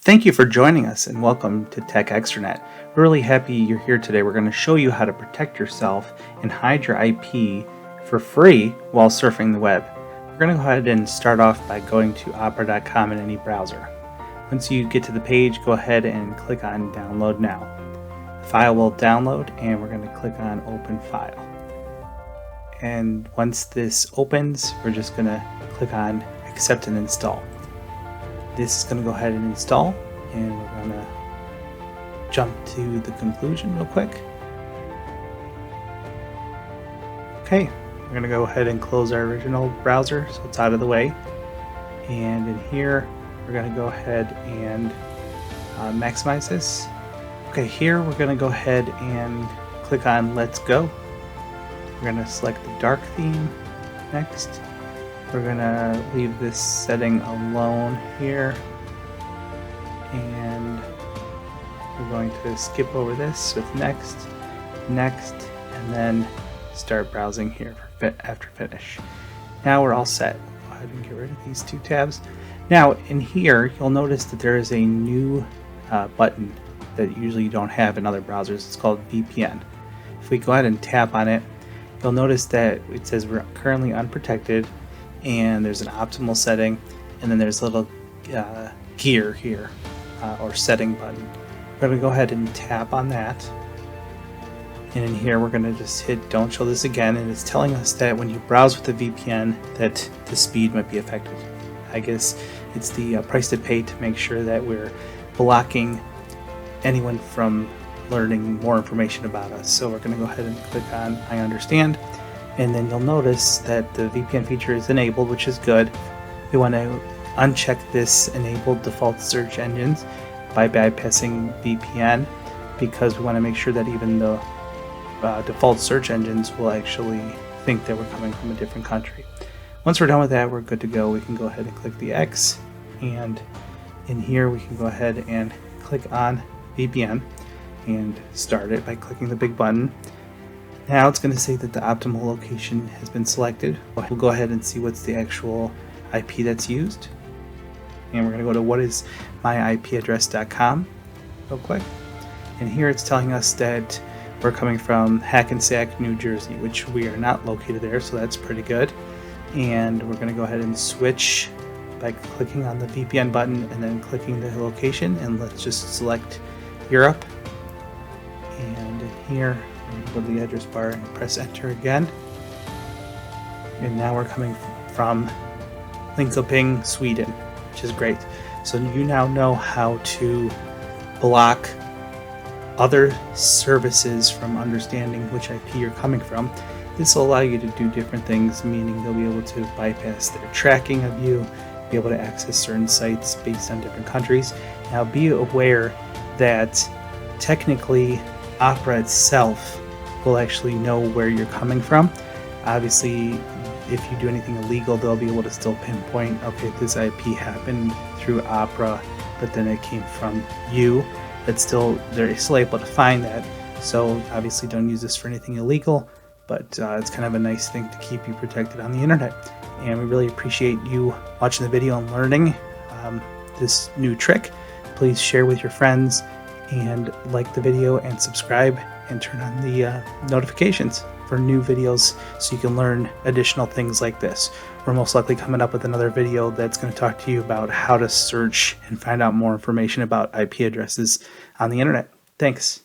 Thank you for joining us and welcome to Tech Extranet. We're really happy you're here today. We're going to show you how to protect yourself and hide your IP for free while surfing the web. We're going to go ahead and start off by going to opera.com in any browser. Once you get to the page, go ahead and click on Download Now. The file will download and we're going to click on Open File. And once this opens, we're just going to click on Accept and Install. This is going to go ahead and install, and we're going to jump to the conclusion real quick. Okay, we're going to go ahead and close our original browser so it's out of the way. And in here, we're going to go ahead and maximize this. Okay, here we're going to go ahead and click on Let's Go. We're going to select the dark theme next. We're going to leave this setting alone here, and we're going to skip over this with next, and then start browsing here after finish. Now we're all set. Go ahead and get rid of these two tabs. Now in here, you'll notice that there is a new button that usually you don't have in other browsers. It's called VPN. If we go ahead and tap on it, you'll notice that it says we're currently unprotected, and there's an optimal setting, and then there's a little gear here or setting button. We're going to go ahead and tap on that, and in here we're going to just hit don't show this again, and it's telling us that when you browse with the VPN that the speed might be affected. I guess it's the price to pay to make sure that we're blocking anyone from learning more information about us. So we're going to go ahead and click on I understand. And then you'll notice that the VPN feature is enabled, which is good. We want to uncheck this enable default search engines by bypassing VPN, because we want to make sure that even the default search engines will actually think that we're coming from a different country. Once we're done with that, we're good to go. We can go ahead and click the X, and in here we can go ahead and click on VPN and start it by clicking the big button. Now it's going to say that the optimal location has been selected. We'll go ahead and see what's the actual IP that's used. And we're going to go to whatismyipaddress.com real quick. And here it's telling us that we're coming from Hackensack, New Jersey, which we are not located there, so that's pretty good. And we're going to go ahead and switch by clicking on the VPN button and then clicking the location, and let's just select Europe. And in here, go to the address bar and press enter again, and now we're coming from Linköping, Sweden, which is great. So you now know how to block other services from understanding which IP you're coming from. This will allow you to do different things, meaning they'll be able to bypass their tracking of you, be able to access certain sites based on different countries. Now be aware that technically Opera itself will actually know where you're coming from. Obviously, if you do anything illegal, they'll be able to still pinpoint, okay, this IP happened through Opera, but then it came from you. But still, they're still able to find that. So obviously don't use this for anything illegal, but it's kind of a nice thing to keep you protected on the internet. And we really appreciate you watching the video and learning this new trick. Please share with your friends and like the video and subscribe and turn on the notifications for new videos so you can learn additional things like this. We're most likely coming up with another video that's going to talk to you about how to search and find out more information about IP addresses on the internet. Thanks.